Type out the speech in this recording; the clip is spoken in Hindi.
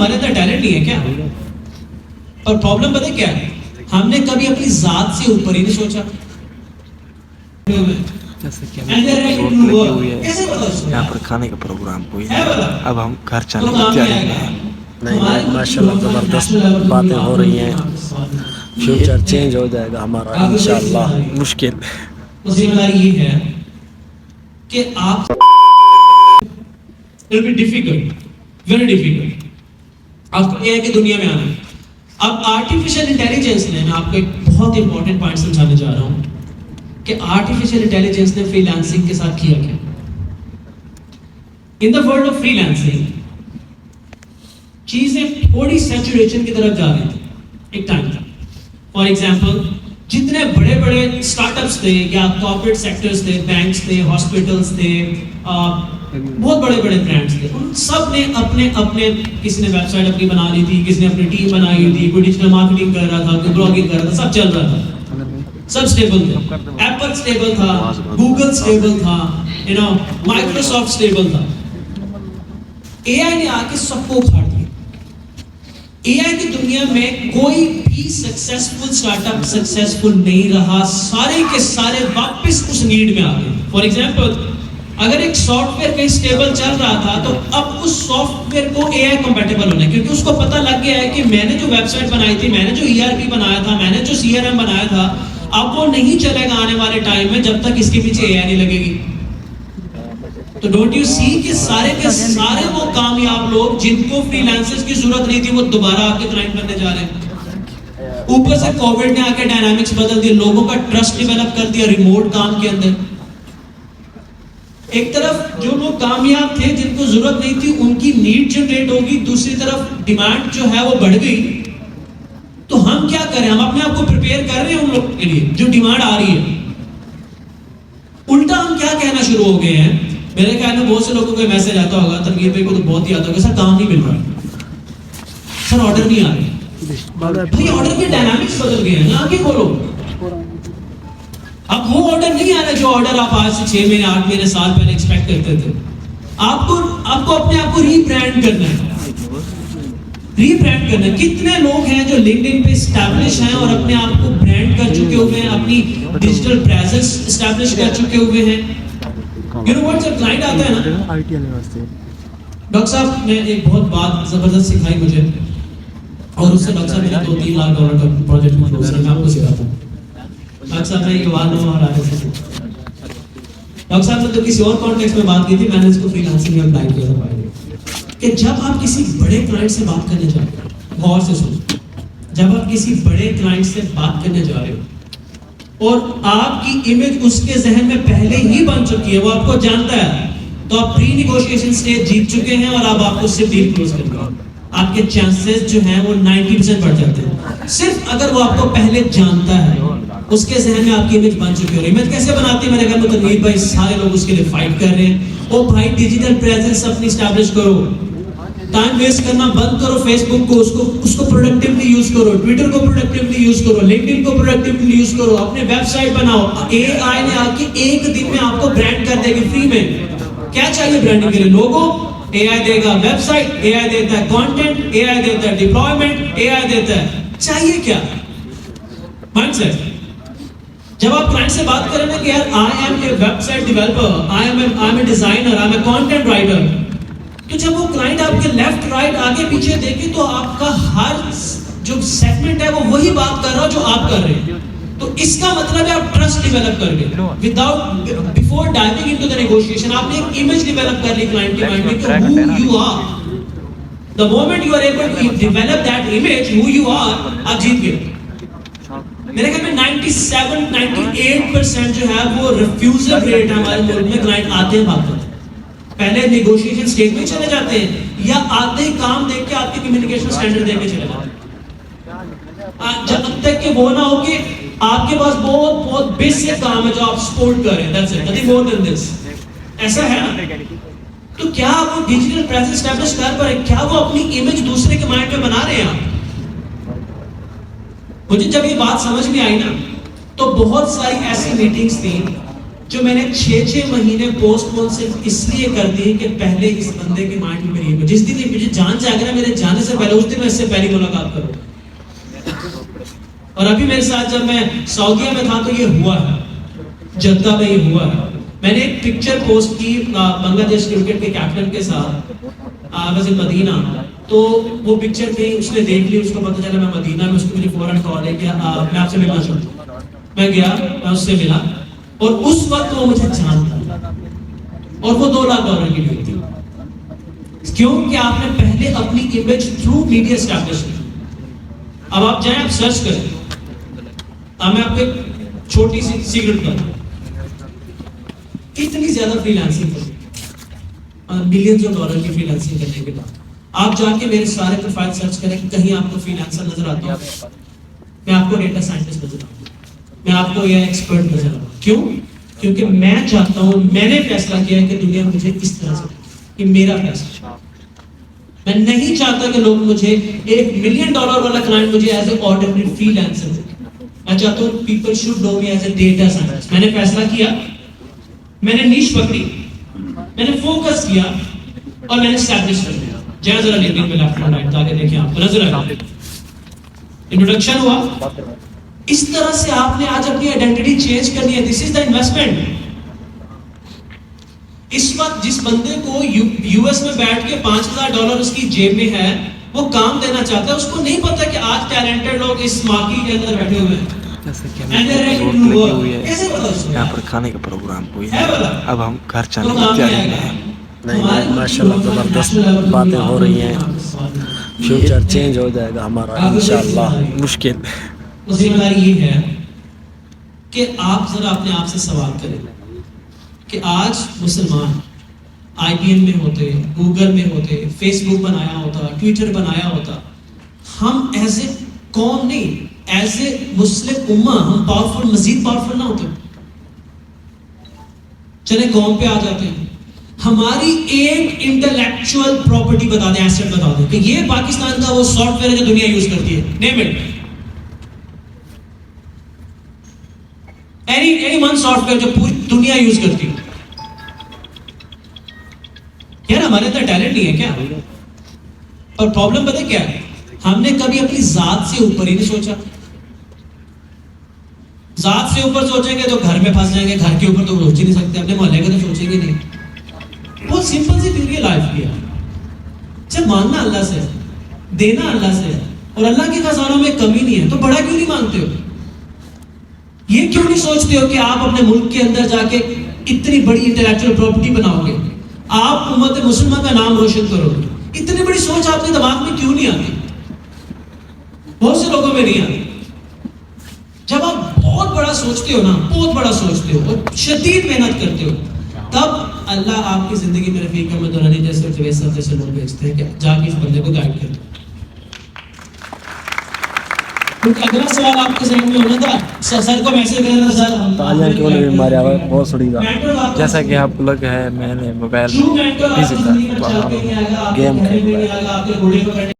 हमारे अंदर टैलेंट नहीं है क्या? और प्रॉब्लम पता है क्या है, हमने कभी अपनी जात से ऊपर ही नहीं सोचा। यहाँ पर खाने का प्रोग्राम कोई है, अब हम घर चलने की तैयारी में हैं। नहीं माशाल्लाह ज़बरदस्त बातें हो रही हैं, फ्यूचर चेंज हो जाएगा हमारा इंशाल्लाह। मुश्किल जिम्मेदारी ये है कि आप it will be difficult, very difficult आपको एआई की दुनिया में आना है। अब आर्टिफिशियल इंटेलिजेंस ने, मैं आपको एक बहुत इंपॉर्टेंट पॉइंट समझाने जा रहा हूं कि आर्टिफिशियल इंटेलिजेंस ने फ्रीलांसिंग के साथ किया क्या। In the world of freelancing चीजें थोड़ी सैचुरेशन की तरफ जा रही थी एक टाइम था। फॉर एग्जाम्पल, जितने बड़े बड़े स्टार्टअप्स थे या कॉर्पोरेट सेक्टर्स थे, बैंक्स थे, हॉस्पिटल्स थे, बहुत बड़े बड़े ब्रांड्स थे, उन सब ने अपने अपने, किसी ने वेबसाइट अपनी बना ली थी, किसी ने अपनी टीम बनाई हुई थी, कोई डिजिटल मार्केटिंग कर रहा था, कोई ब्लॉगिंग कर रहा था, सब चल रहा था, सब स्टेबल थे। एप्पल स्टेबल था, गूगल स्टेबल था, माइक्रोसॉफ्ट स्टेबल था। एआई ने आके सबको उखाड़ दिया। एआई की दुनिया में कोई भी सक्सेसफुल स्टार्टअप सक्सेसफुल नहीं रहा, सारे के सारे वापस उस नीड में आ गए। फॉर एग्जांपल, अगर एक सॉफ्टवेयर कहीं स्टेबल चल रहा था तो अब उस सॉफ्टवेयर को एआई कंपैटिबल होना है, क्योंकि उसको पता लग गया है कि मैंने जो वेबसाइट बनाई थी, मैंने जो ईआरपी बनाया था, मैंने जो सीआरएम बनाया था, अब वो नहीं चलेगा आने वाले टाइम में जब तक इसके पीछे एआई नहीं लगेगी। तो डोंट यू सी कि सारे के सारे वो कामयाब लोग जिनको फ्रीलांसर्स की जरूरत नहीं थी, वो दोबारा आपके क्लाइंट बनने जा रहे हैं। ऊपर से कोविड ने आके डायनामिक्स बदल दिए, लोगों का ट्रस्ट डेवलप कर दिया रिमोट काम के अंदर। एक तरफ जो लोग कामयाब थे, जिनको जरूरत नहीं थी, उनकी नीड जनरेट होगी, दूसरी तरफ डिमांड जो है वो बढ़ गई। तो हम क्या करें, हम अपने आप को प्रिपेयर कर रहे हैं उन लोगों के लिए जो डिमांड आ रही है। उल्टा हम क्या कहना शुरू हो गए हैं, मेरे ख्याल में बहुत से लोगों को मैसेज आता होगा, तनवीर भाई को तो बहुत ही आता होगा, सर काम नहीं मिल रहा, सर ऑर्डर नहीं आ रहे। भाई ऑर्डर के डायनामिक्स बदल गए हैं ना, आगे बोलो। अब वो ऑर्डर नहीं आ रहा जो ऑर्डर आप आज से 6 महीने 8 महीने साल पहले एक्सपेक्ट करते थे। आपको अपने आप को रीब्रांड करना है, रीब्रांड करना है। कितने लोग हैं जो लिंक्डइन पे एस्टैब्लिश हैं और अपने आप को ब्रांड कर चुके हुए हैं, अपनी डिजिटल प्रेजेंस एस्टैब्लिश कर चुके हुए हैं। यू नो व्हाट, जब क्लाइंट आता है ना, डॉक्टर साहब ने एक बहुत बात जबरदस्त सिखाई मुझे, और उससे डॉक्टर साहब मेरे $2-3 लाख का प्रोजेक्ट में क्लोज किया। मैं आपको सिखाता हूँ। डॉक्टर साहब ने ये बात और आगे से डॉक्टर साहब ने तो किसी और कॉन्टेक्स्ट में बात की थी, मैंने इसको फ्रीलांसिंग में अप्लाई किया था। कि जब आप किसी बड़े क्लाइंट से बात करने जा रहे हो, गौर से सुनो, जब आप किसी बड़े क्लाइंट से बात करने जा रहे हो और आपकी इमेज उसके जहन में पहले ही बन चुकी है, वो आपको जानता है, तो आप प्री नेगोशिएशन स्टेज जीत चुके हैं और अब आपको सिर्फ डील क्लोज करनी है। आपके चांसेस जो हैं वो 90% बढ़ जाते हैं, सिर्फ अगर वो आपको पहले जानता है, उसके जहन में आपकी इमेज बन चुकी है। और इमेज कैसे बनाती है, मेरे घर में तनवीर भाई सारे लोग उसके लिए फाइट कर रहे हैं। ओ भाई, डिजिटल प्रेजेंस अपनी एस्टैब्लिश करो, टाइम वेस्ट करना बंद करो, फेसबुक को उसको प्रोडक्टिवली यूज करो, ट्विटर को प्रोडक्टिवली यूज करो, लिंक्डइन को प्रोडक्टिवली यूज करो, अपने वेबसाइट बनाओ। एआई ने आके एक दिन में आपको ब्रांड कर देगी फ्री में। क्या चाहिए ब्रांडिंग के लिए? लोगो एआई देगा, वेबसाइट एआई देता है, कंटेंट एआई देता है, डिप्लॉयमेंट एआई देता है। चाहिए क्या? माइंडसेट। जब आप क्लाइंट से बात करें ना कि यार I am a website developer, I am a designer, I am a content writer, तो जब वो क्लाइंट आपके लेफ्ट राइट आगे पीछे देखे तो आपका हर जो सेगमेंट है वो वही बात कर रहा है जो आप कर रहे हैं। तो इसका मतलब है आप ट्रस्ट डेवलप कर गए without before diving into the negotiation. आपने एक इमेज डेवलप कर ली क्लाइंट के माइंड में कि who you are. The moment you are able to develop that image who you are, आप जीत गए। मेरे ख्याल में 97-98% जो है वो रिफ्यूजल रेट है हमारे मुल्क में। क्लाइंट आते हैं, बात करते हैं, पहले नेगोशिएशन स्टेज में चले जाते हैं या आते ही काम देख के आपके कम्युनिकेशन स्टैंडर्ड देख के चले जाते हैं। जब तक कि वो ना हो कि आपके पास बहुत बहुत बेसिक काम है जो आप सपोर्ट कर रहे हैं, that's it, nothing more than this. ऐसा है ना? तो क्या वो डिजिटल प्रेजेंस एस्टैब्लिश कर पा रहे? क्या वो अपनी इमेज दूसरे के माइंड में बना रहे हैं? मुझे जब ये बात समझ में आई ना, तो बहुत सारी ऐसी मीटिंग्स थी जो मैंने 6-6 महीने पोस्टपोन सिर्फ इसलिए कर दी कि पहले इस बंदे के माइंड में मेरी, जिस दिन मुझे जान से आगे ना, मेरे जाने से उस दिन मैं इससे पहली मुलाकात करूंगा। और अभी मेरे साथ जब मैं सऊदीया में था तो ये हुआ है, जद्दा में ये हुआ है। मैंने एक पिक्चर पोस्ट की बांग्लादेश क्रिकेट के कैप्टन के साथ मदीना, तो वो पिक्चर कहीं उसने देख ली, उसको पता चला मैं मदीना में, उसको मुझे फौरन कॉल है कि मैं आपसे मिलना चाहता हूँ। मैं गया, मैं उससे मिला और उस वक्त वो मुझे जानता और वो $2 लाख की ली थी। क्योंकि आपने पहले अपनी इमेज थ्रू मीडिया एस्टैब्लिश की। अब आप जाएं, आप सर्च करें। अब मैं आपको एक छोटी सी सीक्रेट बताऊं, इतनी ज्यादा फ्रीलांसिंग करें, मिलियंस ऑफ डॉलर की फ्रीलांसिंग करने के बाद आप जाके मेरे सारे प्रोफाइल सर्च करें, कहीं आपको फ्रीलांसर नजर आता हो, मैं आपको डेटा साइंटिस्ट नजर आऊंगा, मैं आपको ये एक्सपर्ट नजर आऊंगा। क्यों? क्योंकि मैं चाहता हूं, मैंने फैसला किया है कि दुनिया मुझे इस तरह से, कि मेरा फैसला। मैं नहीं चाहता कि लोग मुझे $1 मिलियन वाला क्लाइंट मुझे एज ए ऑर्डिनरी फ्रीलांसर दे। मैं चाहता हूं people should know me as a data scientist. मैंने फैसला किया, मैंने नीश पकड़ी, मैंने फोकस किया और मैंने एस्टैब्लिश कर दिया। जरा जरा लिंक्डइन पे लेफ्ट राइट ताकि देखें, आपको नजर आए, इंट्रोडक्शन हुआ। इस तरह से आपने आज अपनी आइडेंटिटी चेंज करनी है। This is the investment. इस वक्त जिस बंदे को यूएस में बैठ के $5,000 उसकी जेब में है, वो काम देना चाहता है, उसको नहीं पता कि आज टैलेंटेड लोग इस मार्केट के अंदर बैठे हुए हैं। जैसे कि And they're ready to लगी work. हुई है, कैसे पता उसको? यहाँ पर खाने का प्रोग्राम हुई है। है बोला? अब हम घर तो चलने की काम तैयारी नहीं में आएगा। हैं। नहीं माशाल्लाह ज़बरदस्त बातें हो रही हैं। फ्यूचर चेंज हो जाएगा हमारा इंशाल्लाह। मुश्किल जिम्मेदारी ये है कि आप जरा अपने आप से सवाल करें कि आज मुसलमान IBM में होते, गूगल में होते, फेसबुक बनाया होता, ट्विटर बनाया होता, हम एज ए कौम नहीं, एज ए मुस्लिम उम्मा हम पावरफुल, मजीद पावरफुल ना होते। चले कौम पे आ जाते हैं। हमारी एक इंटेलेक्चुअल प्रॉपर्टी बता दें, एसेट बता दें कि ये पाकिस्तान का वो सॉफ्टवेयर है जो दुनिया यूज करती है। Name it, any one software जो पूरी दुनिया यूज करती है। यार हमारे अंदर टैलेंट नहीं है क्या? पर प्रॉब्लम पता क्या है, हमने कभी अपनी जात से ऊपर ही नहीं सोचा। जात से ऊपर सोचेंगे तो घर में फंस जाएंगे, घर के ऊपर तो सोच ही नहीं सकते, अपने मोहल्ले का तो सोचेंगे नहीं। बहुत सिंपल सी थ्योरी है लाइफ की। जब मांगना अल्लाह से, देना अल्लाह से, और अल्लाह के खजानों में कमी नहीं है, तो बड़ा क्यों नहीं मांगते हो? ये क्यों नहीं सोचते हो कि आप अपने मुल्क के अंदर जाके इतनी बड़ी इंटेलेक्चुअल प्रॉपर्टी बनाओगे, आप उम्मत मुसलमान का नाम रोशन करोगे? इतनी बड़ी सोच आपके दिमाग में क्यों नहीं आती? बहुत से लोगों में नहीं आती। जब आप बहुत बड़ा सोचते हो ना, बहुत बड़ा सोचते हो और शदीद मेहनत करते हो, तब अल्लाह आपकी जिंदगी में रफीक अहमद दुरानी जैसे जैसे लोग भेजते हैं कि जाके इस बंदे को गाइड कर दो। अगला सवाल आपके जहन में होना था, सर को मैसेज करना था, सर तालियां क्यों नहीं मारे आवाज बहुत सुड़ीगा। जैसा कि आपको लग है, मैंने मोबाइल बिजी था, गेम खेल रहा है।